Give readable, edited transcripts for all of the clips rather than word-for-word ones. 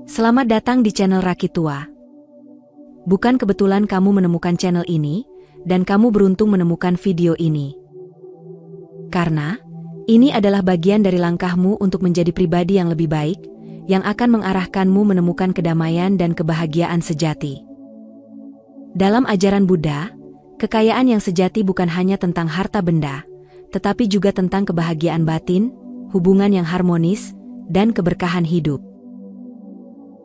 Selamat datang di channel Rakit Tua. Bukan kebetulan kamu menemukan channel ini, dan kamu beruntung menemukan video ini. Karena, ini adalah bagian dari langkahmu untuk menjadi pribadi yang lebih baik, yang akan mengarahkanmu menemukan kedamaian dan kebahagiaan sejati. Dalam ajaran Buddha, kekayaan yang sejati bukan hanya tentang harta benda, tetapi juga tentang kebahagiaan batin, hubungan yang harmonis, dan keberkahan hidup.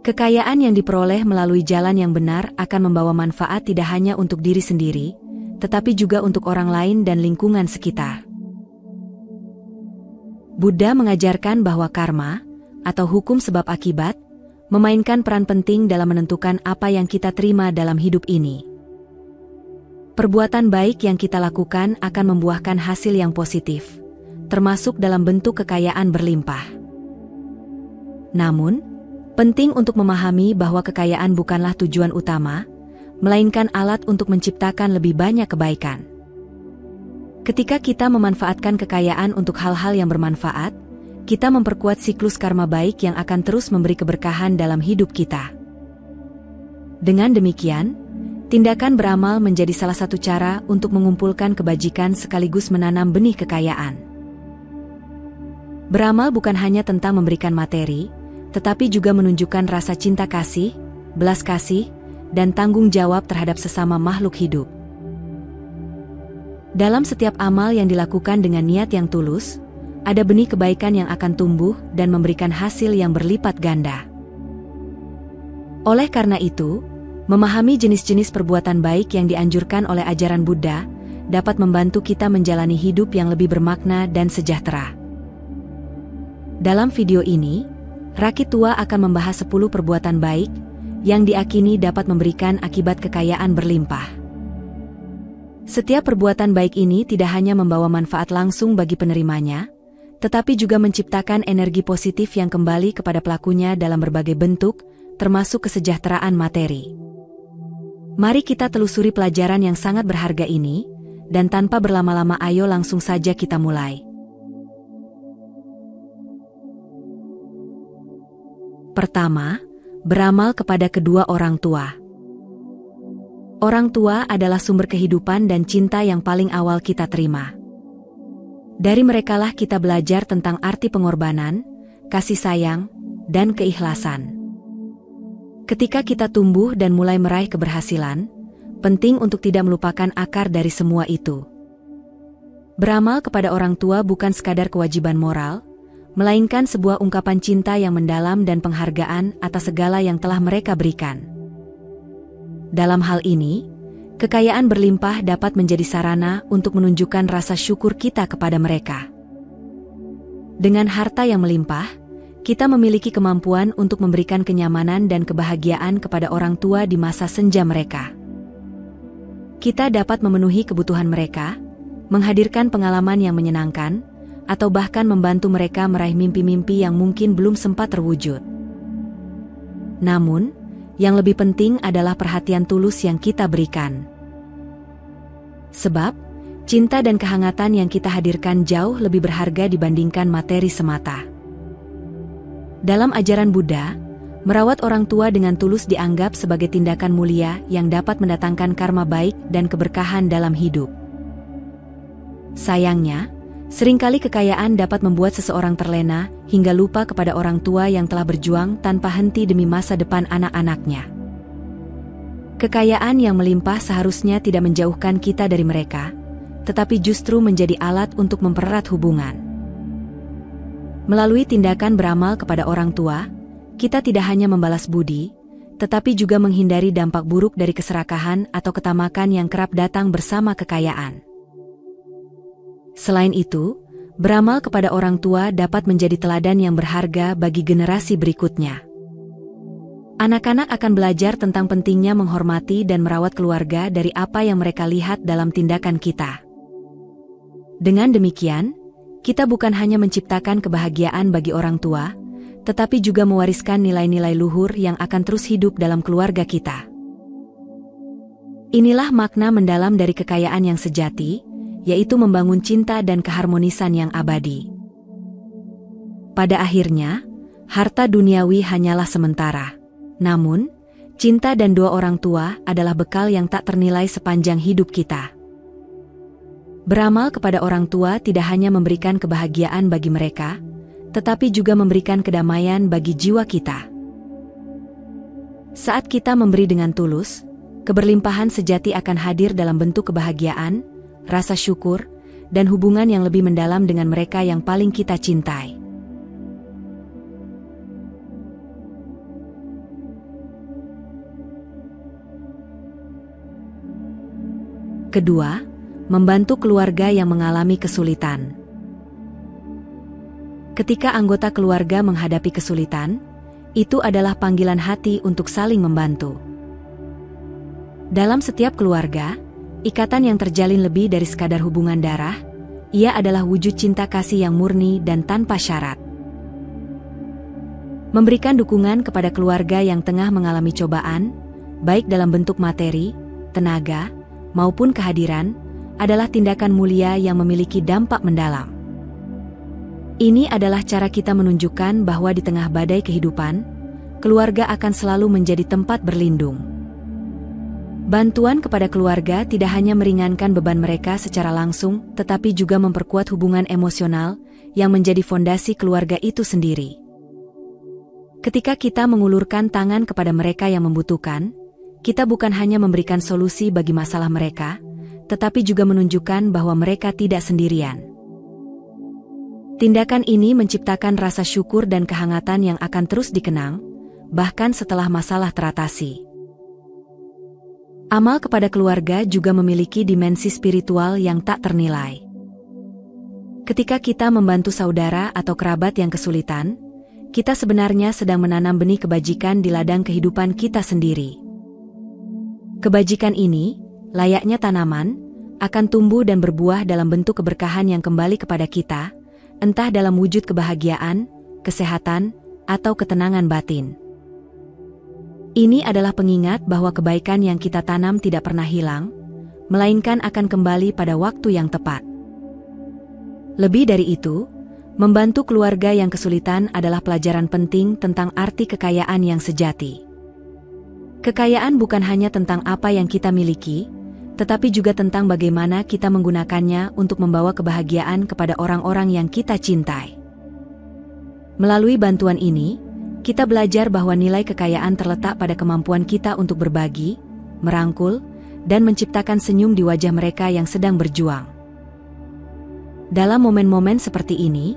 Kekayaan yang diperoleh melalui jalan yang benar akan membawa manfaat tidak hanya untuk diri sendiri, tetapi juga untuk orang lain dan lingkungan sekitar. Buddha mengajarkan bahwa karma, atau hukum sebab akibat, memainkan peran penting dalam menentukan apa yang kita terima dalam hidup ini. Perbuatan baik yang kita lakukan akan membuahkan hasil yang positif, termasuk dalam bentuk kekayaan berlimpah. Namun, penting untuk memahami bahwa kekayaan bukanlah tujuan utama, melainkan alat untuk menciptakan lebih banyak kebaikan. Ketika kita memanfaatkan kekayaan untuk hal-hal yang bermanfaat, kita memperkuat siklus karma baik yang akan terus memberi keberkahan dalam hidup kita. Dengan demikian, tindakan beramal menjadi salah satu cara untuk mengumpulkan kebajikan sekaligus menanam benih kekayaan. Beramal bukan hanya tentang memberikan materi, tetapi juga menunjukkan rasa cinta kasih, belas kasih, dan tanggung jawab terhadap sesama makhluk hidup. Dalam setiap amal yang dilakukan dengan niat yang tulus, ada benih kebaikan yang akan tumbuh dan memberikan hasil yang berlipat ganda. Oleh karena itu, memahami jenis-jenis perbuatan baik yang dianjurkan oleh ajaran Buddha dapat membantu kita menjalani hidup yang lebih bermakna dan sejahtera. Dalam video ini, Rakit Tua akan membahas 10 perbuatan baik yang diakini dapat memberikan akibat kekayaan berlimpah. Setiap perbuatan baik ini tidak hanya membawa manfaat langsung bagi penerimanya, tetapi juga menciptakan energi positif yang kembali kepada pelakunya dalam berbagai bentuk, termasuk kesejahteraan materi. Mari kita telusuri pelajaran yang sangat berharga ini, dan tanpa berlama-lama ayo langsung saja kita mulai. Pertama, beramal kepada kedua orang tua. Orang tua adalah sumber kehidupan dan cinta yang paling awal kita terima. Dari merekalah kita belajar tentang arti pengorbanan, kasih sayang, dan keikhlasan. Ketika kita tumbuh dan mulai meraih keberhasilan, penting untuk tidak melupakan akar dari semua itu. Beramal kepada orang tua bukan sekadar kewajiban moral, melainkan sebuah ungkapan cinta yang mendalam dan penghargaan atas segala yang telah mereka berikan. Dalam hal ini, kekayaan berlimpah dapat menjadi sarana untuk menunjukkan rasa syukur kita kepada mereka. Dengan harta yang melimpah, kita memiliki kemampuan untuk memberikan kenyamanan dan kebahagiaan kepada orang tua di masa senja mereka. Kita dapat memenuhi kebutuhan mereka, menghadirkan pengalaman yang menyenangkan, atau bahkan membantu mereka meraih mimpi-mimpi yang mungkin belum sempat terwujud. Namun, yang lebih penting adalah perhatian tulus yang kita berikan. Sebab, cinta dan kehangatan yang kita hadirkan jauh lebih berharga dibandingkan materi semata. Dalam ajaran Buddha, merawat orang tua dengan tulus dianggap sebagai tindakan mulia yang dapat mendatangkan karma baik dan keberkahan dalam hidup. Sayangnya, seringkali kekayaan dapat membuat seseorang terlena hingga lupa kepada orang tua yang telah berjuang tanpa henti demi masa depan anak-anaknya. Kekayaan yang melimpah seharusnya tidak menjauhkan kita dari mereka, tetapi justru menjadi alat untuk mempererat hubungan. Melalui tindakan beramal kepada orang tua, kita tidak hanya membalas budi, tetapi juga menghindari dampak buruk dari keserakahan atau ketamakan yang kerap datang bersama kekayaan. Selain itu, beramal kepada orang tua dapat menjadi teladan yang berharga bagi generasi berikutnya. Anak-anak akan belajar tentang pentingnya menghormati dan merawat keluarga dari apa yang mereka lihat dalam tindakan kita. Dengan demikian, kita bukan hanya menciptakan kebahagiaan bagi orang tua, tetapi juga mewariskan nilai-nilai luhur yang akan terus hidup dalam keluarga kita. Inilah makna mendalam dari kekayaan yang sejati, yaitu membangun cinta dan keharmonisan yang abadi. Pada akhirnya, Harta duniawi hanyalah sementara. Namun, cinta dan doa orang tua adalah bekal yang tak ternilai sepanjang hidup kita. Beramal kepada orang tua tidak hanya memberikan kebahagiaan bagi mereka, tetapi juga memberikan kedamaian bagi jiwa kita. Saat kita memberi dengan tulus, keberlimpahan sejati akan hadir dalam bentuk kebahagiaan, rasa syukur, dan hubungan yang lebih mendalam dengan mereka yang paling kita cintai. Kedua, membantu keluarga yang mengalami kesulitan. Ketika anggota keluarga menghadapi kesulitan, itu adalah panggilan hati untuk saling membantu. Dalam setiap keluarga, ikatan yang terjalin lebih dari sekadar hubungan darah, ia adalah wujud cinta kasih yang murni dan tanpa syarat. Memberikan dukungan kepada keluarga yang tengah mengalami cobaan, baik dalam bentuk materi, tenaga, maupun kehadiran, adalah tindakan mulia yang memiliki dampak mendalam. Ini adalah cara kita menunjukkan bahwa di tengah badai kehidupan, keluarga akan selalu menjadi tempat berlindung. Bantuan kepada keluarga tidak hanya meringankan beban mereka secara langsung, tetapi juga memperkuat hubungan emosional yang menjadi fondasi keluarga itu sendiri. Ketika kita mengulurkan tangan kepada mereka yang membutuhkan, kita bukan hanya memberikan solusi bagi masalah mereka, tetapi juga menunjukkan bahwa mereka tidak sendirian. Tindakan ini menciptakan rasa syukur dan kehangatan yang akan terus dikenang, bahkan setelah masalah teratasi. Amal kepada keluarga juga memiliki dimensi spiritual yang tak ternilai. Ketika kita membantu saudara atau kerabat yang kesulitan, kita sebenarnya sedang menanam benih kebajikan di ladang kehidupan kita sendiri. Kebajikan ini, layaknya tanaman, akan tumbuh dan berbuah dalam bentuk keberkahan yang kembali kepada kita, entah dalam wujud kebahagiaan, kesehatan, atau ketenangan batin. Ini adalah pengingat bahwa kebaikan yang kita tanam tidak pernah hilang, melainkan akan kembali pada waktu yang tepat. Lebih dari itu, membantu keluarga yang kesulitan adalah pelajaran penting tentang arti kekayaan yang sejati. Kekayaan bukan hanya tentang apa yang kita miliki, tetapi juga tentang bagaimana kita menggunakannya untuk membawa kebahagiaan kepada orang-orang yang kita cintai. Melalui bantuan ini, kita belajar bahwa nilai kekayaan terletak pada kemampuan kita untuk berbagi, merangkul, dan menciptakan senyum di wajah mereka yang sedang berjuang. Dalam momen-momen seperti ini,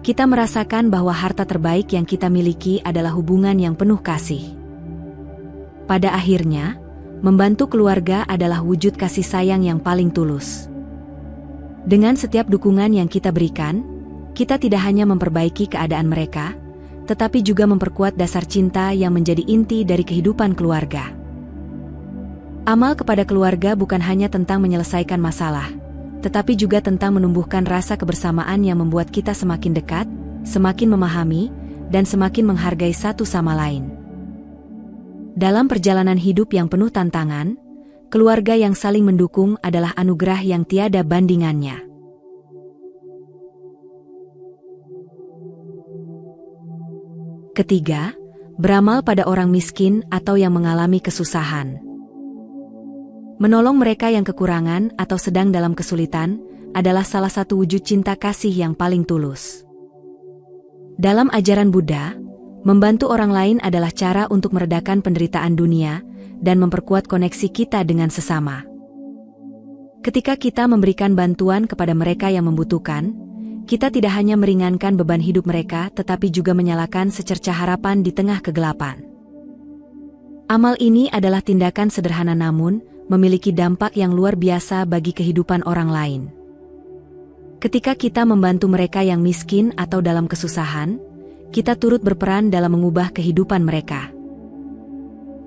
kita merasakan bahwa harta terbaik yang kita miliki adalah hubungan yang penuh kasih. Pada akhirnya, membantu keluarga adalah wujud kasih sayang yang paling tulus. Dengan setiap dukungan yang kita berikan, kita tidak hanya memperbaiki keadaan mereka, tetapi juga memperkuat dasar cinta yang menjadi inti dari kehidupan keluarga. Amal kepada keluarga bukan hanya tentang menyelesaikan masalah, tetapi juga tentang menumbuhkan rasa kebersamaan yang membuat kita semakin dekat, semakin memahami, dan semakin menghargai satu sama lain. Dalam perjalanan hidup yang penuh tantangan, keluarga yang saling mendukung adalah anugerah yang tiada bandingannya. Ketiga, beramal pada orang miskin atau yang mengalami kesusahan. Menolong mereka yang kekurangan atau sedang dalam kesulitan adalah salah satu wujud cinta kasih yang paling tulus. Dalam ajaran Buddha, membantu orang lain adalah cara untuk meredakan penderitaan dunia dan memperkuat koneksi kita dengan sesama. Ketika kita memberikan bantuan kepada mereka yang membutuhkan, kita tidak hanya meringankan beban hidup mereka tetapi juga menyalakan secercah harapan di tengah kegelapan. Amal ini adalah tindakan sederhana namun memiliki dampak yang luar biasa bagi kehidupan orang lain. Ketika kita membantu mereka yang miskin atau dalam kesusahan, kita turut berperan dalam mengubah kehidupan mereka.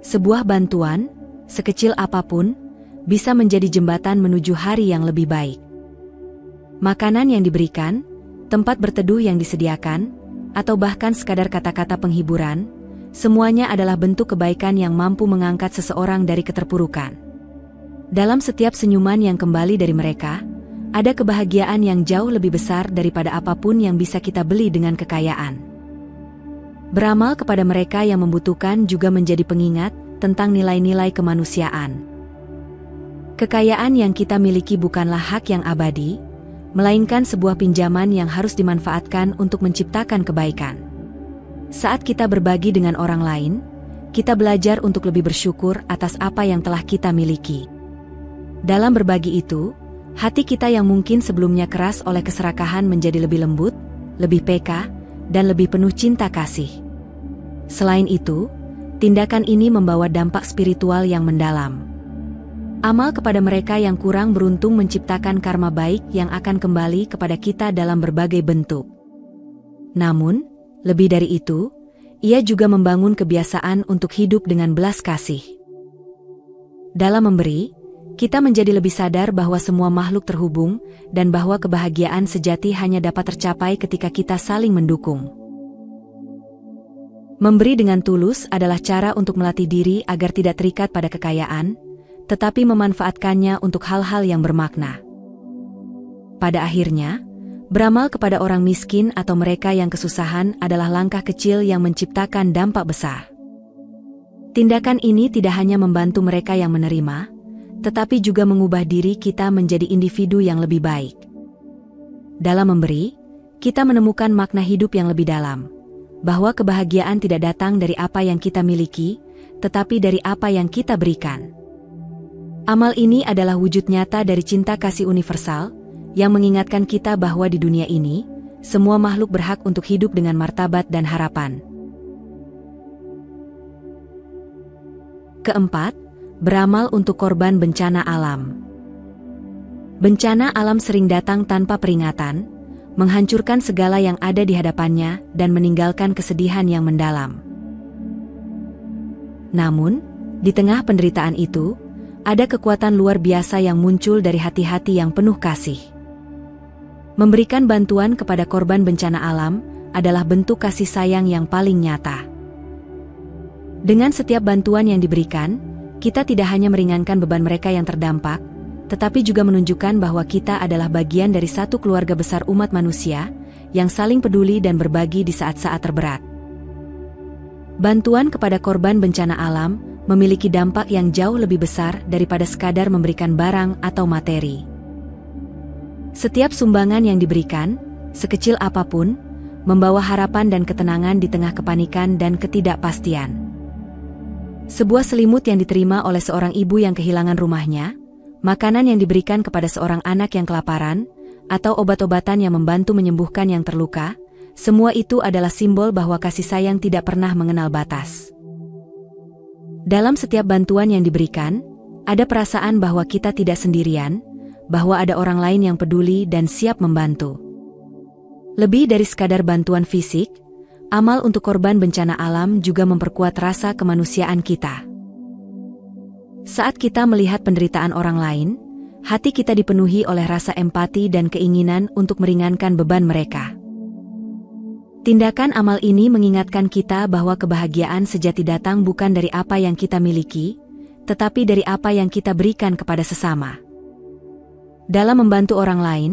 Sebuah bantuan, sekecil apapun, bisa menjadi jembatan menuju hari yang lebih baik. Makanan yang diberikan, tempat berteduh yang disediakan, atau bahkan sekadar kata-kata penghiburan, semuanya adalah bentuk kebaikan yang mampu mengangkat seseorang dari keterpurukan. Dalam setiap senyuman yang kembali dari mereka, ada kebahagiaan yang jauh lebih besar daripada apapun yang bisa kita beli dengan kekayaan. Beramal kepada mereka yang membutuhkan juga menjadi pengingat tentang nilai-nilai kemanusiaan. Kekayaan yang kita miliki bukanlah hak yang abadi, melainkan sebuah pinjaman yang harus dimanfaatkan untuk menciptakan kebaikan. Saat kita berbagi dengan orang lain, kita belajar untuk lebih bersyukur atas apa yang telah kita miliki. Dalam berbagi itu, hati kita yang mungkin sebelumnya keras oleh keserakahan menjadi lebih lembut, lebih peka, dan lebih penuh cinta kasih. Selain itu, tindakan ini membawa dampak spiritual yang mendalam. Amal kepada mereka yang kurang beruntung menciptakan karma baik yang akan kembali kepada kita dalam berbagai bentuk. Namun, lebih dari itu, ia juga membangun kebiasaan untuk hidup dengan belas kasih. Dalam memberi, kita menjadi lebih sadar bahwa semua makhluk terhubung dan bahwa kebahagiaan sejati hanya dapat tercapai ketika kita saling mendukung. Memberi dengan tulus adalah cara untuk melatih diri agar tidak terikat pada kekayaan, tetapi memanfaatkannya untuk hal-hal yang bermakna. Pada akhirnya, beramal kepada orang miskin atau mereka yang kesusahan adalah langkah kecil yang menciptakan dampak besar. Tindakan ini tidak hanya membantu mereka yang menerima, tetapi juga mengubah diri kita menjadi individu yang lebih baik. Dalam memberi, kita menemukan makna hidup yang lebih dalam, bahwa kebahagiaan tidak datang dari apa yang kita miliki, tetapi dari apa yang kita berikan. Amal ini adalah wujud nyata dari cinta kasih universal, yang mengingatkan kita bahwa di dunia ini, semua makhluk berhak untuk hidup dengan martabat dan harapan. Keempat, beramal untuk korban bencana alam. Bencana alam sering datang tanpa peringatan, menghancurkan segala yang ada di hadapannya dan meninggalkan kesedihan yang mendalam. Namun, di tengah penderitaan itu, ada kekuatan luar biasa yang muncul dari hati-hati yang penuh kasih. Memberikan bantuan kepada korban bencana alam adalah bentuk kasih sayang yang paling nyata. Dengan setiap bantuan yang diberikan, kita tidak hanya meringankan beban mereka yang terdampak, tetapi juga menunjukkan bahwa kita adalah bagian dari satu keluarga besar umat manusia yang saling peduli dan berbagi di saat-saat terberat. Bantuan kepada korban bencana alam memiliki dampak yang jauh lebih besar daripada sekadar memberikan barang atau materi. Setiap sumbangan yang diberikan, sekecil apapun, membawa harapan dan ketenangan di tengah kepanikan dan ketidakpastian. Sebuah selimut yang diterima oleh seorang ibu yang kehilangan rumahnya, makanan yang diberikan kepada seorang anak yang kelaparan, atau obat-obatan yang membantu menyembuhkan yang terluka, semua itu adalah simbol bahwa kasih sayang tidak pernah mengenal batas. Dalam setiap bantuan yang diberikan, ada perasaan bahwa kita tidak sendirian, bahwa ada orang lain yang peduli dan siap membantu. Lebih dari sekadar bantuan fisik, amal untuk korban bencana alam juga memperkuat rasa kemanusiaan kita. Saat kita melihat penderitaan orang lain, hati kita dipenuhi oleh rasa empati dan keinginan untuk meringankan beban mereka. Tindakan amal ini mengingatkan kita bahwa kebahagiaan sejati datang bukan dari apa yang kita miliki, tetapi dari apa yang kita berikan kepada sesama. Dalam membantu orang lain,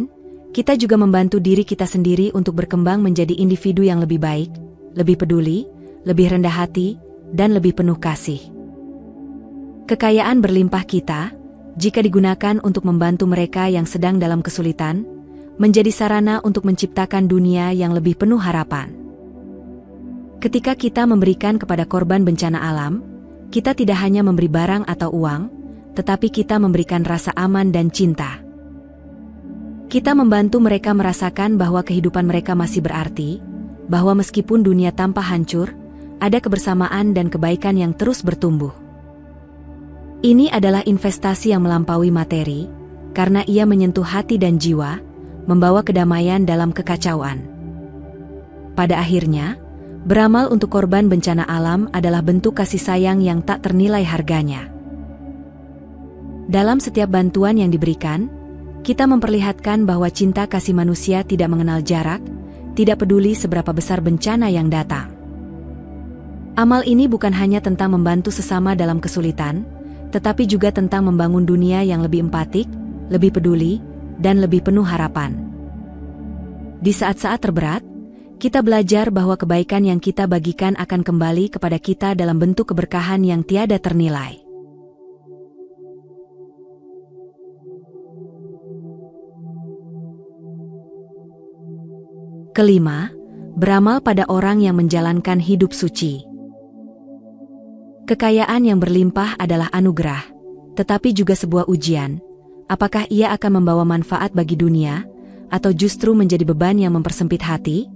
kita juga membantu diri kita sendiri untuk berkembang menjadi individu yang lebih baik, lebih peduli, lebih rendah hati, dan lebih penuh kasih. Kekayaan berlimpah kita, jika digunakan untuk membantu mereka yang sedang dalam kesulitan, menjadi sarana untuk menciptakan dunia yang lebih penuh harapan. Ketika kita memberikan kepada korban bencana alam, kita tidak hanya memberi barang atau uang, tetapi kita memberikan rasa aman dan cinta. Kita membantu mereka merasakan bahwa kehidupan mereka masih berarti, bahwa meskipun dunia tampak hancur, ada kebersamaan dan kebaikan yang terus bertumbuh. Ini adalah investasi yang melampaui materi, karena ia menyentuh hati dan jiwa, membawa kedamaian dalam kekacauan. Pada akhirnya, beramal untuk korban bencana alam adalah bentuk kasih sayang yang tak ternilai harganya. Dalam setiap bantuan yang diberikan, kita memperlihatkan bahwa cinta kasih manusia tidak mengenal jarak, tidak peduli seberapa besar bencana yang datang. Amal ini bukan hanya tentang membantu sesama dalam kesulitan, tetapi juga tentang membangun dunia yang lebih empatik, lebih peduli, dan lebih penuh harapan. Di saat-saat terberat, kita belajar bahwa kebaikan yang kita bagikan akan kembali kepada kita dalam bentuk keberkahan yang tiada ternilai. Kelima, beramal pada orang yang menjalankan hidup suci. Kekayaan yang berlimpah adalah anugerah, tetapi juga sebuah ujian. Apakah ia akan membawa manfaat bagi dunia, atau justru menjadi beban yang mempersempit hati?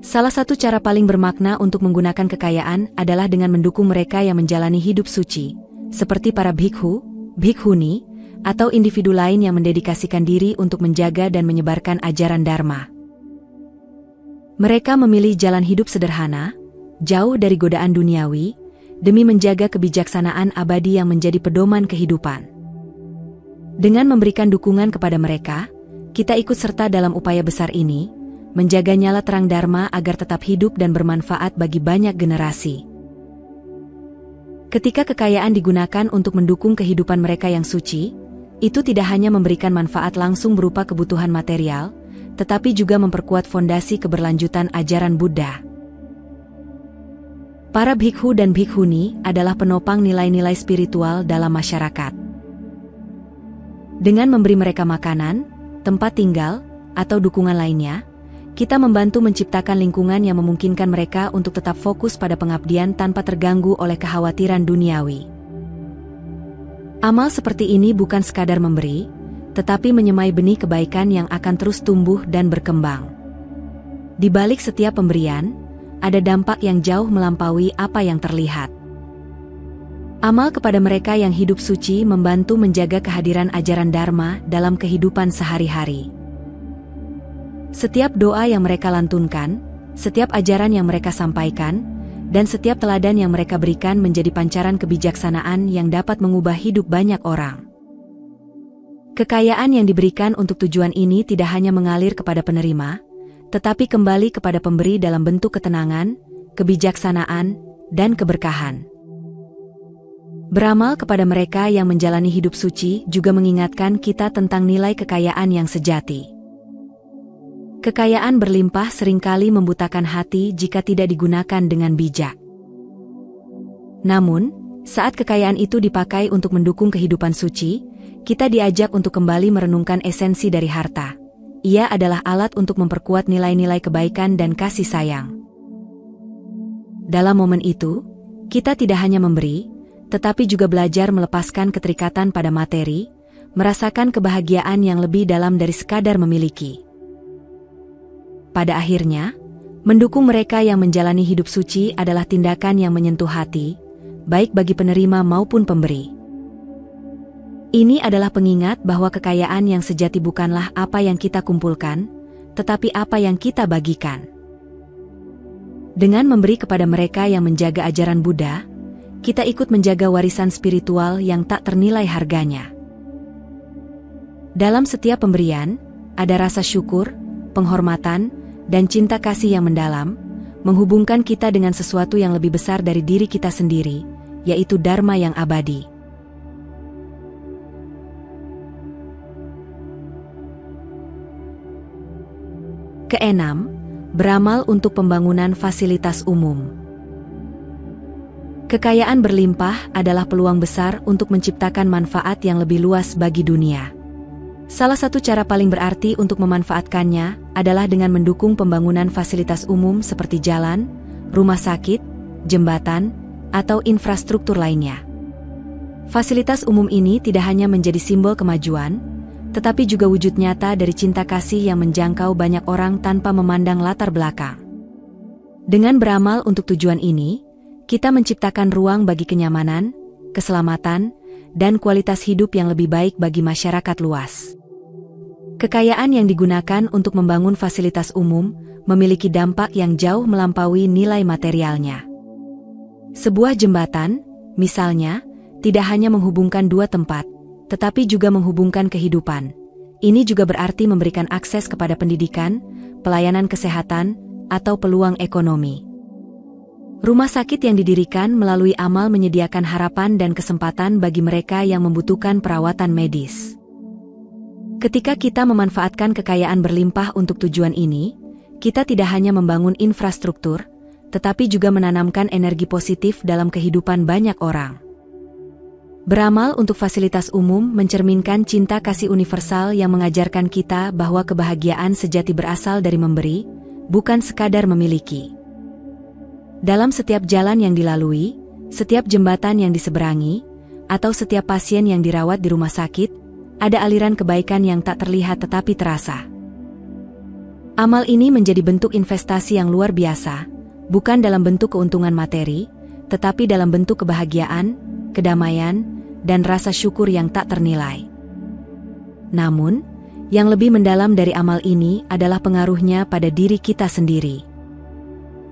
Salah satu cara paling bermakna untuk menggunakan kekayaan adalah dengan mendukung mereka yang menjalani hidup suci, seperti para bhikhu, bhikkhuni, atau individu lain yang mendedikasikan diri untuk menjaga dan menyebarkan ajaran Dharma. Mereka memilih jalan hidup sederhana, jauh dari godaan duniawi, demi menjaga kebijaksanaan abadi yang menjadi pedoman kehidupan. Dengan memberikan dukungan kepada mereka, kita ikut serta dalam upaya besar ini, menjaga nyala terang Dharma agar tetap hidup dan bermanfaat bagi banyak generasi. Ketika kekayaan digunakan untuk mendukung kehidupan mereka yang suci, itu tidak hanya memberikan manfaat langsung berupa kebutuhan material, tetapi juga memperkuat fondasi keberlanjutan ajaran Buddha. Para bhikhu dan bhikkhuni adalah penopang nilai-nilai spiritual dalam masyarakat. Dengan memberi mereka makanan, tempat tinggal, atau dukungan lainnya, kita membantu menciptakan lingkungan yang memungkinkan mereka untuk tetap fokus pada pengabdian tanpa terganggu oleh kekhawatiran duniawi. Amal seperti ini bukan sekadar memberi, tetapi menyemai benih kebaikan yang akan terus tumbuh dan berkembang. Di balik setiap pemberian, ada dampak yang jauh melampaui apa yang terlihat. Amal kepada mereka yang hidup suci membantu menjaga kehadiran ajaran Dharma dalam kehidupan sehari-hari. Setiap doa yang mereka lantunkan, setiap ajaran yang mereka sampaikan, dan setiap teladan yang mereka berikan menjadi pancaran kebijaksanaan yang dapat mengubah hidup banyak orang. Kekayaan yang diberikan untuk tujuan ini tidak hanya mengalir kepada penerima, tetapi kembali kepada pemberi dalam bentuk ketenangan, kebijaksanaan, dan keberkahan. Beramal kepada mereka yang menjalani hidup suci juga mengingatkan kita tentang nilai kekayaan yang sejati. Kekayaan berlimpah seringkali membutakan hati jika tidak digunakan dengan bijak. Namun, saat kekayaan itu dipakai untuk mendukung kehidupan suci, kita diajak untuk kembali merenungkan esensi dari harta. Ia adalah alat untuk memperkuat nilai-nilai kebaikan dan kasih sayang. Dalam momen itu, kita tidak hanya memberi, tetapi juga belajar melepaskan keterikatan pada materi, merasakan kebahagiaan yang lebih dalam dari sekadar memiliki. Pada akhirnya, mendukung mereka yang menjalani hidup suci adalah tindakan yang menyentuh hati, baik bagi penerima maupun pemberi. Ini adalah pengingat bahwa kekayaan yang sejati bukanlah apa yang kita kumpulkan, tetapi apa yang kita bagikan. Dengan memberi kepada mereka yang menjaga ajaran Buddha, kita ikut menjaga warisan spiritual yang tak ternilai harganya. Dalam setiap pemberian, ada rasa syukur, penghormatan, dan cinta kasih yang mendalam, menghubungkan kita dengan sesuatu yang lebih besar dari diri kita sendiri, yaitu Dharma yang abadi. Keenam, beramal untuk pembangunan fasilitas umum. Kekayaan berlimpah adalah peluang besar untuk menciptakan manfaat yang lebih luas bagi dunia. Salah satu cara paling berarti untuk memanfaatkannya adalah dengan mendukung pembangunan fasilitas umum seperti jalan, rumah sakit, jembatan, atau infrastruktur lainnya. Fasilitas umum ini tidak hanya menjadi simbol kemajuan, tetapi juga wujud nyata dari cinta kasih yang menjangkau banyak orang tanpa memandang latar belakang. Dengan beramal untuk tujuan ini, kita menciptakan ruang bagi kenyamanan, keselamatan, dan kualitas hidup yang lebih baik bagi masyarakat luas. Kekayaan yang digunakan untuk membangun fasilitas umum memiliki dampak yang jauh melampaui nilai materialnya. Sebuah jembatan, misalnya, tidak hanya menghubungkan dua tempat, tetapi juga menghubungkan kehidupan. Ini juga berarti memberikan akses kepada pendidikan, pelayanan kesehatan, atau peluang ekonomi. Rumah sakit yang didirikan melalui amal menyediakan harapan dan kesempatan bagi mereka yang membutuhkan perawatan medis. Ketika kita memanfaatkan kekayaan berlimpah untuk tujuan ini, kita tidak hanya membangun infrastruktur, tetapi juga menanamkan energi positif dalam kehidupan banyak orang. Beramal untuk fasilitas umum mencerminkan cinta kasih universal yang mengajarkan kita bahwa kebahagiaan sejati berasal dari memberi, bukan sekadar memiliki. Dalam setiap jalan yang dilalui, setiap jembatan yang diseberangi, atau setiap pasien yang dirawat di rumah sakit, ada aliran kebaikan yang tak terlihat tetapi terasa. Amal ini menjadi bentuk investasi yang luar biasa, bukan dalam bentuk keuntungan materi, tetapi dalam bentuk kebahagiaan, kedamaian, dan rasa syukur yang tak ternilai. Namun, yang lebih mendalam dari amal ini adalah pengaruhnya pada diri kita sendiri.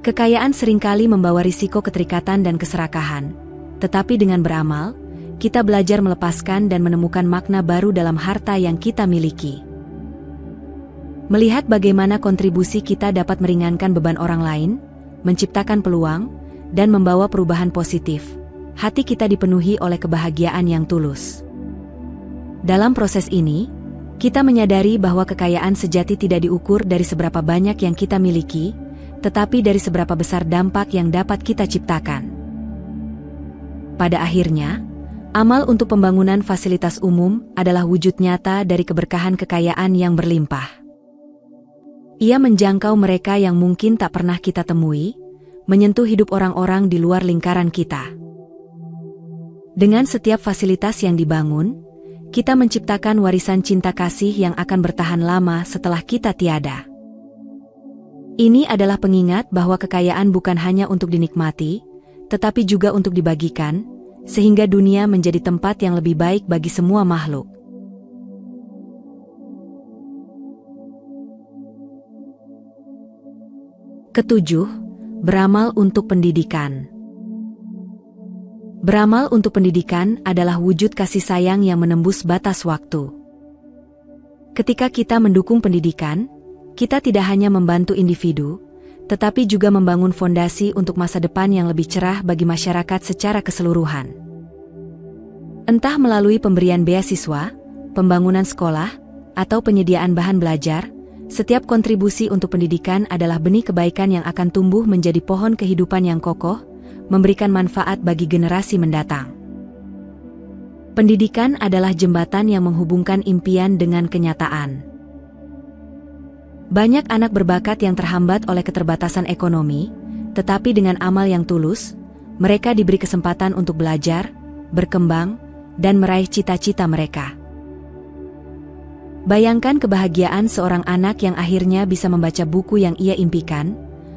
Kekayaan seringkali membawa risiko keterikatan dan keserakahan, tetapi dengan beramal, kita belajar melepaskan dan menemukan makna baru dalam harta yang kita miliki. Melihat bagaimana kontribusi kita dapat meringankan beban orang lain, menciptakan peluang, dan membawa perubahan positif, hati kita dipenuhi oleh kebahagiaan yang tulus. Dalam proses ini, kita menyadari bahwa kekayaan sejati tidak diukur dari seberapa banyak yang kita miliki, tetapi dari seberapa besar dampak yang dapat kita ciptakan. Pada akhirnya, amal untuk pembangunan fasilitas umum adalah wujud nyata dari keberkahan kekayaan yang berlimpah. Ia menjangkau mereka yang mungkin tak pernah kita temui, menyentuh hidup orang-orang di luar lingkaran kita. Dengan setiap fasilitas yang dibangun, kita menciptakan warisan cinta kasih yang akan bertahan lama setelah kita tiada. Ini adalah pengingat bahwa kekayaan bukan hanya untuk dinikmati, tetapi juga untuk dibagikan, sehingga dunia menjadi tempat yang lebih baik bagi semua makhluk. Ketujuh, beramal untuk pendidikan. Beramal untuk pendidikan adalah wujud kasih sayang yang menembus batas waktu. Ketika kita mendukung pendidikan, kita tidak hanya membantu individu, tetapi juga membangun fondasi untuk masa depan yang lebih cerah bagi masyarakat secara keseluruhan. Entah melalui pemberian beasiswa, pembangunan sekolah, atau penyediaan bahan belajar, setiap kontribusi untuk pendidikan adalah benih kebaikan yang akan tumbuh menjadi pohon kehidupan yang kokoh, memberikan manfaat bagi generasi mendatang. Pendidikan adalah jembatan yang menghubungkan impian dengan kenyataan. Banyak anak berbakat yang terhambat oleh keterbatasan ekonomi, tetapi dengan amal yang tulus, mereka diberi kesempatan untuk belajar, berkembang, dan meraih cita-cita mereka. Bayangkan kebahagiaan seorang anak yang akhirnya bisa membaca buku yang ia impikan,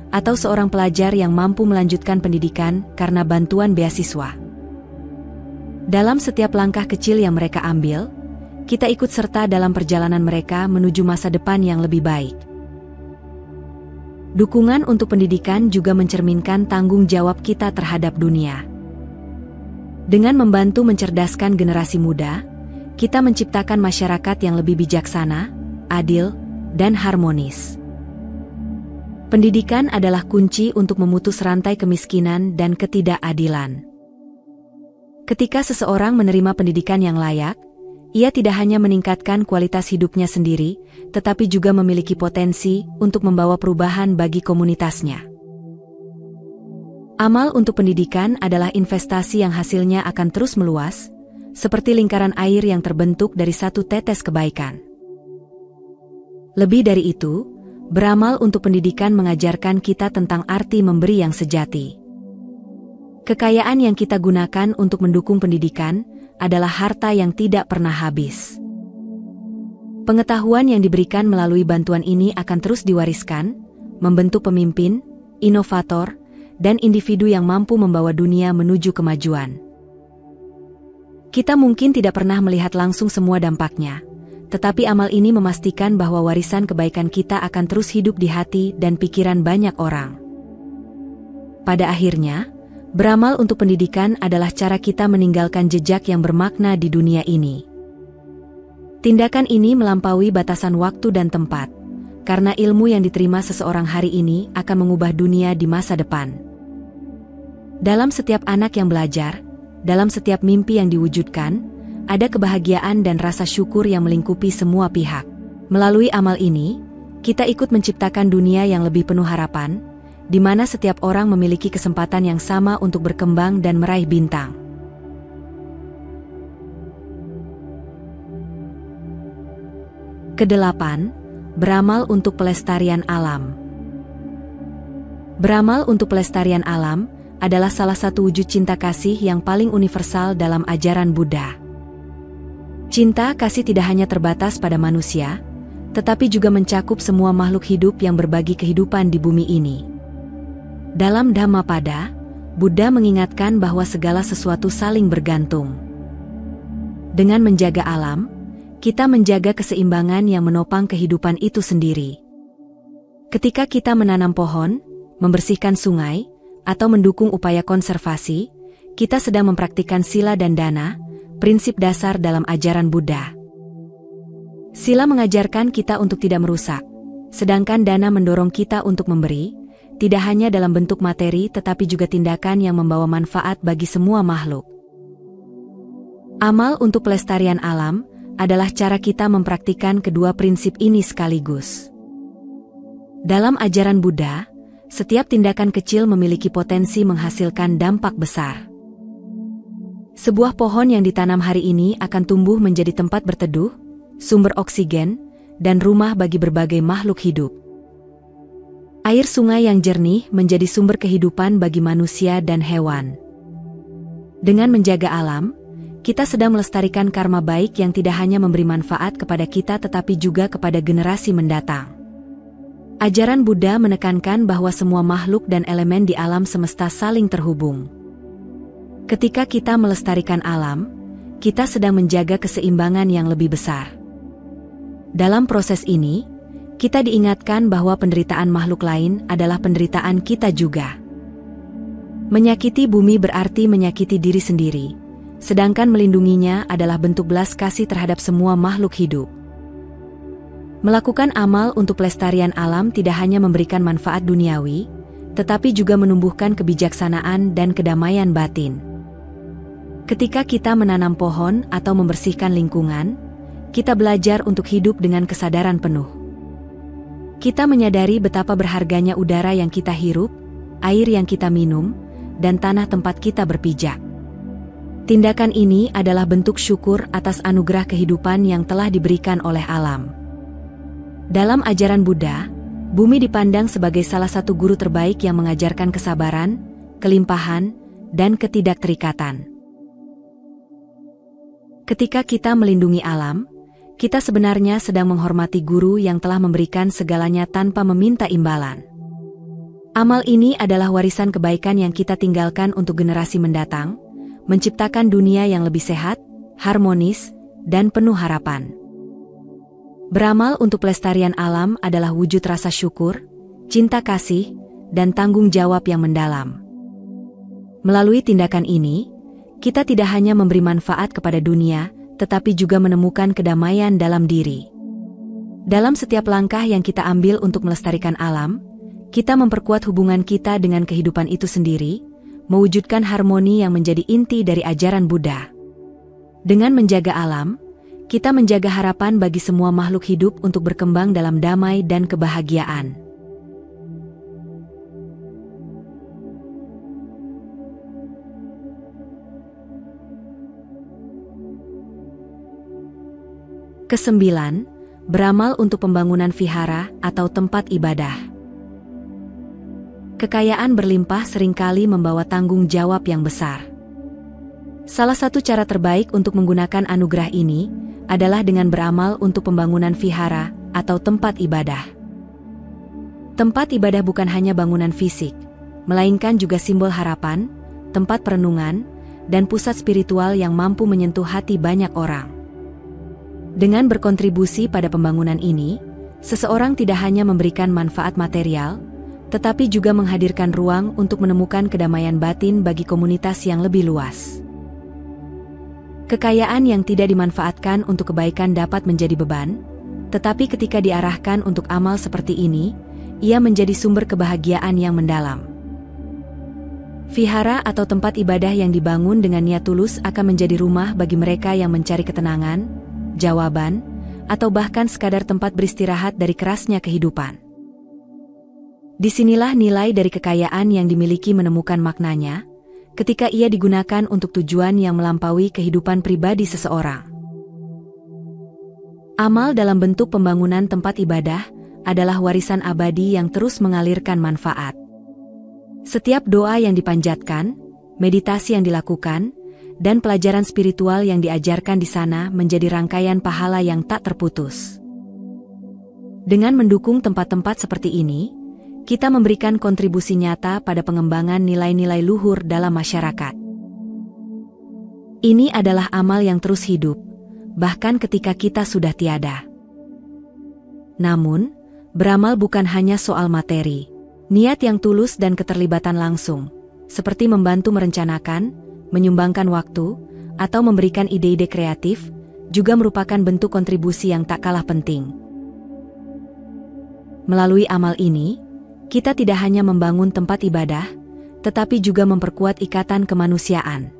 atau seorang pelajar yang mampu melanjutkan pendidikan karena bantuan beasiswa. Dalam setiap langkah kecil yang mereka ambil, kita ikut serta dalam perjalanan mereka menuju masa depan yang lebih baik. Dukungan untuk pendidikan juga mencerminkan tanggung jawab kita terhadap dunia. Dengan membantu mencerdaskan generasi muda, kita menciptakan masyarakat yang lebih bijaksana, adil, dan harmonis. Pendidikan adalah kunci untuk memutus rantai kemiskinan dan ketidakadilan. Ketika seseorang menerima pendidikan yang layak, ia tidak hanya meningkatkan kualitas hidupnya sendiri, tetapi juga memiliki potensi untuk membawa perubahan bagi komunitasnya. Amal untuk pendidikan adalah investasi yang hasilnya akan terus meluas, seperti lingkaran air yang terbentuk dari satu tetes kebaikan. Lebih dari itu, beramal untuk pendidikan mengajarkan kita tentang arti memberi yang sejati. Kekayaan yang kita gunakan untuk mendukung pendidikan adalah harta yang tidak pernah habis. Pengetahuan yang diberikan melalui bantuan ini akan terus diwariskan, membentuk pemimpin, inovator, dan individu yang mampu membawa dunia menuju kemajuan. Kita mungkin tidak pernah melihat langsung semua dampaknya, tetapi amal ini memastikan bahwa warisan kebaikan kita akan terus hidup di hati dan pikiran banyak orang. Pada akhirnya, beramal untuk pendidikan adalah cara kita meninggalkan jejak yang bermakna di dunia ini. Tindakan ini melampaui batasan waktu dan tempat, karena ilmu yang diterima seseorang hari ini akan mengubah dunia di masa depan. Dalam setiap anak yang belajar, dalam setiap mimpi yang diwujudkan, ada kebahagiaan dan rasa syukur yang melingkupi semua pihak. Melalui amal ini, Kita ikut menciptakan dunia yang lebih penuh harapan, di mana setiap orang memiliki kesempatan yang sama untuk berkembang dan meraih bintang. Kedelapan, beramal untuk pelestarian alam. Beramal untuk pelestarian alam adalah salah satu wujud cinta kasih yang paling universal dalam ajaran Buddha. Cinta kasih tidak hanya terbatas pada manusia, tetapi juga mencakup semua makhluk hidup yang berbagi kehidupan di bumi ini. Dalam Dhammapada, Buddha mengingatkan bahwa segala sesuatu saling bergantung. Dengan menjaga alam, kita menjaga keseimbangan yang menopang kehidupan itu sendiri. Ketika kita menanam pohon, membersihkan sungai, atau mendukung upaya konservasi, kita sedang mempraktikkan sila dan dana, prinsip dasar dalam ajaran Buddha. Sila mengajarkan kita untuk tidak merusak, sedangkan dana mendorong kita untuk memberi, tidak hanya dalam bentuk materi tetapi juga tindakan yang membawa manfaat bagi semua makhluk. Amal untuk pelestarian alam adalah cara kita mempraktikkan kedua prinsip ini sekaligus. Dalam ajaran Buddha, setiap tindakan kecil memiliki potensi menghasilkan dampak besar. Sebuah pohon yang ditanam hari ini akan tumbuh menjadi tempat berteduh, sumber oksigen, dan rumah bagi berbagai makhluk hidup. Air sungai yang jernih menjadi sumber kehidupan bagi manusia dan hewan. Dengan menjaga alam, kita sedang melestarikan karma baik yang tidak hanya memberi manfaat kepada kita tetapi juga kepada generasi mendatang. Ajaran Buddha menekankan bahwa semua makhluk dan elemen di alam semesta saling terhubung. Ketika kita melestarikan alam, kita sedang menjaga keseimbangan yang lebih besar. Dalam proses ini, kita diingatkan bahwa penderitaan makhluk lain adalah penderitaan kita juga. Menyakiti bumi berarti menyakiti diri sendiri, sedangkan melindunginya adalah bentuk belas kasih terhadap semua makhluk hidup. Melakukan amal untuk pelestarian alam tidak hanya memberikan manfaat duniawi, tetapi juga menumbuhkan kebijaksanaan dan kedamaian batin. Ketika kita menanam pohon atau membersihkan lingkungan, kita belajar untuk hidup dengan kesadaran penuh. Kita menyadari betapa berharganya udara yang kita hirup, air yang kita minum, dan tanah tempat kita berpijak. Tindakan ini adalah bentuk syukur atas anugerah kehidupan yang telah diberikan oleh alam. Dalam ajaran Buddha, bumi dipandang sebagai salah satu guru terbaik yang mengajarkan kesabaran, kelimpahan, dan ketidakterikatan. Ketika kita melindungi alam, kita sebenarnya sedang menghormati guru yang telah memberikan segalanya tanpa meminta imbalan. Amal ini adalah warisan kebaikan yang kita tinggalkan untuk generasi mendatang, menciptakan dunia yang lebih sehat, harmonis, dan penuh harapan. Beramal untuk pelestarian alam adalah wujud rasa syukur, cinta kasih, dan tanggung jawab yang mendalam. Melalui tindakan ini, kita tidak hanya memberi manfaat kepada dunia, tetapi juga menemukan kedamaian dalam diri. Dalam setiap langkah yang kita ambil untuk melestarikan alam, kita memperkuat hubungan kita dengan kehidupan itu sendiri, mewujudkan harmoni yang menjadi inti dari ajaran Buddha. Dengan menjaga alam, kita menjaga harapan bagi semua makhluk hidup untuk berkembang dalam damai dan kebahagiaan. Kesembilan, beramal untuk pembangunan vihara atau tempat ibadah. Kekayaan berlimpah seringkali membawa tanggung jawab yang besar. Salah satu cara terbaik untuk menggunakan anugerah ini adalah dengan beramal untuk pembangunan vihara atau tempat ibadah. Tempat ibadah bukan hanya bangunan fisik, melainkan juga simbol harapan, tempat perenungan, dan pusat spiritual yang mampu menyentuh hati banyak orang. Dengan berkontribusi pada pembangunan ini, seseorang tidak hanya memberikan manfaat material, tetapi juga menghadirkan ruang untuk menemukan kedamaian batin bagi komunitas yang lebih luas. Kekayaan yang tidak dimanfaatkan untuk kebaikan dapat menjadi beban, tetapi ketika diarahkan untuk amal seperti ini, ia menjadi sumber kebahagiaan yang mendalam. Vihara atau tempat ibadah yang dibangun dengan niat tulus akan menjadi rumah bagi mereka yang mencari ketenangan, jawaban, atau bahkan sekadar tempat beristirahat dari kerasnya kehidupan. Disinilah nilai dari kekayaan yang dimiliki menemukan maknanya, ketika ia digunakan untuk tujuan yang melampaui kehidupan pribadi seseorang. Amal dalam bentuk pembangunan tempat ibadah adalah warisan abadi yang terus mengalirkan manfaat. Setiap doa yang dipanjatkan, meditasi yang dilakukan, dan pelajaran spiritual yang diajarkan di sana menjadi rangkaian pahala yang tak terputus. Dengan mendukung tempat-tempat seperti ini, kita memberikan kontribusi nyata pada pengembangan nilai-nilai luhur dalam masyarakat. Ini adalah amal yang terus hidup, bahkan ketika kita sudah tiada. Namun, beramal bukan hanya soal materi. Niat yang tulus dan keterlibatan langsung, seperti membantu merencanakan, menyumbangkan waktu, atau memberikan ide-ide kreatif, juga merupakan bentuk kontribusi yang tak kalah penting. Melalui amal ini, kita tidak hanya membangun tempat ibadah, tetapi juga memperkuat ikatan kemanusiaan.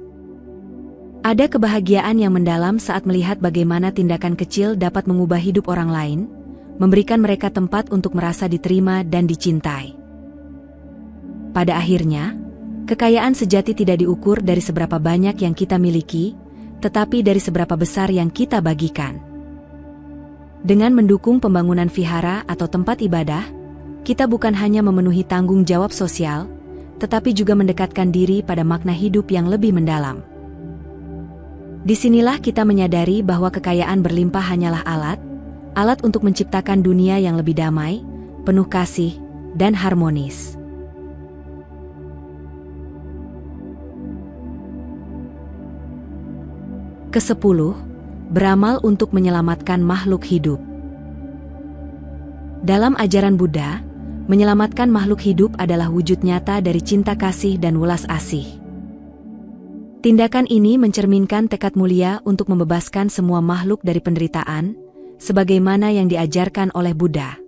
Ada kebahagiaan yang mendalam saat melihat bagaimana tindakan kecil dapat mengubah hidup orang lain, memberikan mereka tempat untuk merasa diterima dan dicintai. Pada akhirnya, kekayaan sejati tidak diukur dari seberapa banyak yang kita miliki, tetapi dari seberapa besar yang kita bagikan. Dengan mendukung pembangunan vihara atau tempat ibadah, kita bukan hanya memenuhi tanggung jawab sosial, tetapi juga mendekatkan diri pada makna hidup yang lebih mendalam. Disinilah kita menyadari bahwa kekayaan berlimpah hanyalah alat untuk menciptakan dunia yang lebih damai, penuh kasih, dan harmonis. Ke-10, beramal untuk menyelamatkan makhluk hidup. Dalam ajaran Buddha, menyelamatkan makhluk hidup adalah wujud nyata dari cinta kasih dan welas asih. Tindakan ini mencerminkan tekad mulia untuk membebaskan semua makhluk dari penderitaan, sebagaimana yang diajarkan oleh Buddha.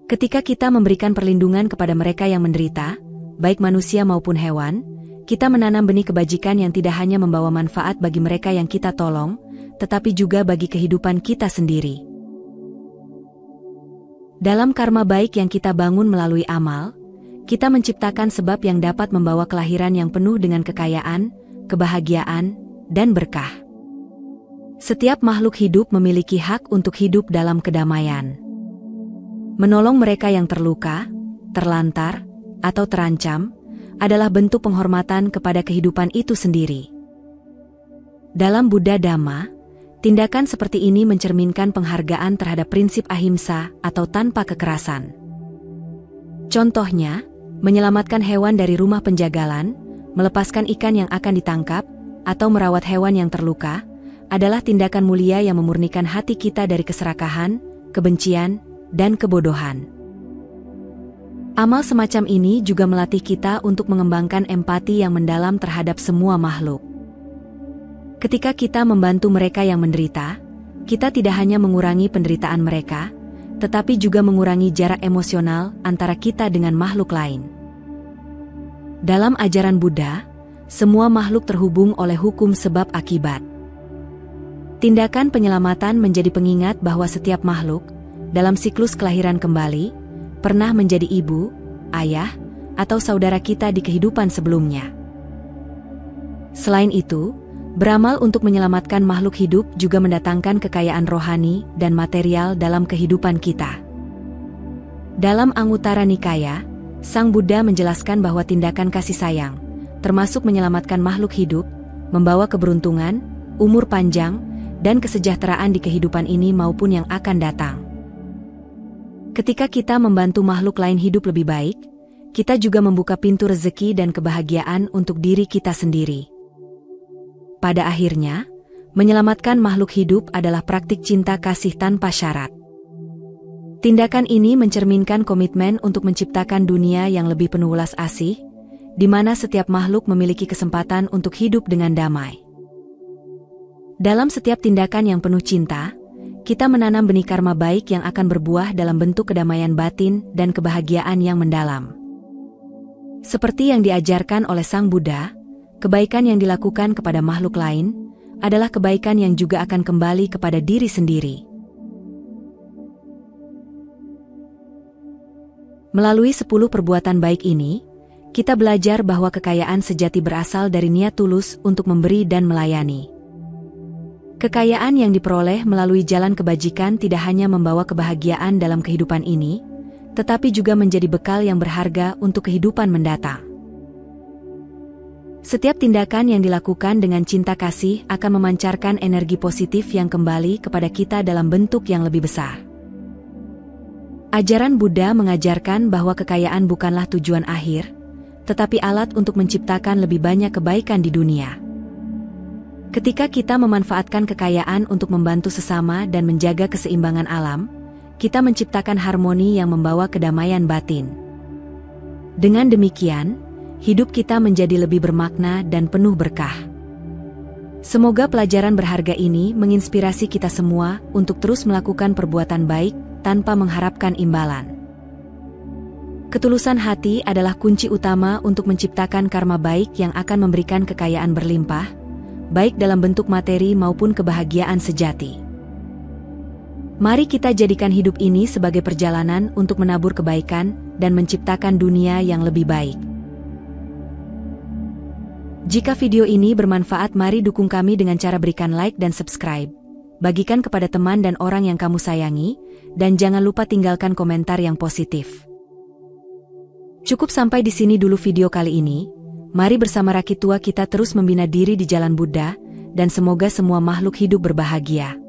Ketika kita memberikan perlindungan kepada mereka yang menderita, baik manusia maupun hewan, kita menanam benih kebajikan yang tidak hanya membawa manfaat bagi mereka yang kita tolong, tetapi juga bagi kehidupan kita sendiri. Dalam karma baik yang kita bangun melalui amal, kita menciptakan sebab yang dapat membawa kelahiran yang penuh dengan kekayaan, kebahagiaan, dan berkah. Setiap makhluk hidup memiliki hak untuk hidup dalam kedamaian. Menolong mereka yang terluka, terlantar, atau terancam, adalah bentuk penghormatan kepada kehidupan itu sendiri. Dalam Buddha Dhamma, tindakan seperti ini mencerminkan penghargaan terhadap prinsip ahimsa atau tanpa kekerasan. Contohnya, menyelamatkan hewan dari rumah penjagalan, melepaskan ikan yang akan ditangkap, atau merawat hewan yang terluka, adalah tindakan mulia yang memurnikan hati kita dari keserakahan, kebencian, dan kebodohan. Amal semacam ini juga melatih kita untuk mengembangkan empati yang mendalam terhadap semua makhluk. Ketika kita membantu mereka yang menderita, kita tidak hanya mengurangi penderitaan mereka, tetapi juga mengurangi jarak emosional antara kita dengan makhluk lain. Dalam ajaran Buddha, semua makhluk terhubung oleh hukum sebab akibat. Tindakan penyelamatan menjadi pengingat bahwa setiap makhluk, dalam siklus kelahiran kembali, pernah menjadi ibu, ayah, atau saudara kita di kehidupan sebelumnya. Selain itu, beramal untuk menyelamatkan makhluk hidup juga mendatangkan kekayaan rohani dan material dalam kehidupan kita. Dalam Anguttara Nikaya, Sang Buddha menjelaskan bahwa tindakan kasih sayang, termasuk menyelamatkan makhluk hidup, membawa keberuntungan, umur panjang, dan kesejahteraan di kehidupan ini maupun yang akan datang. Ketika kita membantu makhluk lain hidup lebih baik, kita juga membuka pintu rezeki dan kebahagiaan untuk diri kita sendiri. Pada akhirnya, menyelamatkan makhluk hidup adalah praktik cinta kasih tanpa syarat. Tindakan ini mencerminkan komitmen untuk menciptakan dunia yang lebih penuh welas asih, di mana setiap makhluk memiliki kesempatan untuk hidup dengan damai. Dalam setiap tindakan yang penuh cinta, kita menanam benih karma baik yang akan berbuah dalam bentuk kedamaian batin dan kebahagiaan yang mendalam. Seperti yang diajarkan oleh Sang Buddha, kebaikan yang dilakukan kepada makhluk lain adalah kebaikan yang juga akan kembali kepada diri sendiri. Melalui 10 perbuatan baik ini, kita belajar bahwa kekayaan sejati berasal dari niat tulus untuk memberi dan melayani. Kekayaan yang diperoleh melalui jalan kebajikan tidak hanya membawa kebahagiaan dalam kehidupan ini, tetapi juga menjadi bekal yang berharga untuk kehidupan mendatang. Setiap tindakan yang dilakukan dengan cinta kasih akan memancarkan energi positif yang kembali kepada kita dalam bentuk yang lebih besar. Ajaran Buddha mengajarkan bahwa kekayaan bukanlah tujuan akhir, tetapi alat untuk menciptakan lebih banyak kebaikan di dunia. Ketika kita memanfaatkan kekayaan untuk membantu sesama dan menjaga keseimbangan alam, kita menciptakan harmoni yang membawa kedamaian batin. Dengan demikian, hidup kita menjadi lebih bermakna dan penuh berkah. Semoga pelajaran berharga ini menginspirasi kita semua untuk terus melakukan perbuatan baik tanpa mengharapkan imbalan. Ketulusan hati adalah kunci utama untuk menciptakan karma baik yang akan memberikan kekayaan berlimpah, baik dalam bentuk materi maupun kebahagiaan sejati. Mari kita jadikan hidup ini sebagai perjalanan untuk menabur kebaikan dan menciptakan dunia yang lebih baik. Jika video ini bermanfaat, mari dukung kami dengan cara berikan like dan subscribe, bagikan kepada teman dan orang yang kamu sayangi, dan jangan lupa tinggalkan komentar yang positif. Cukup sampai di sini dulu video kali ini. Mari bersama Rakit Tua kita terus membina diri di jalan Buddha, dan semoga semua makhluk hidup berbahagia.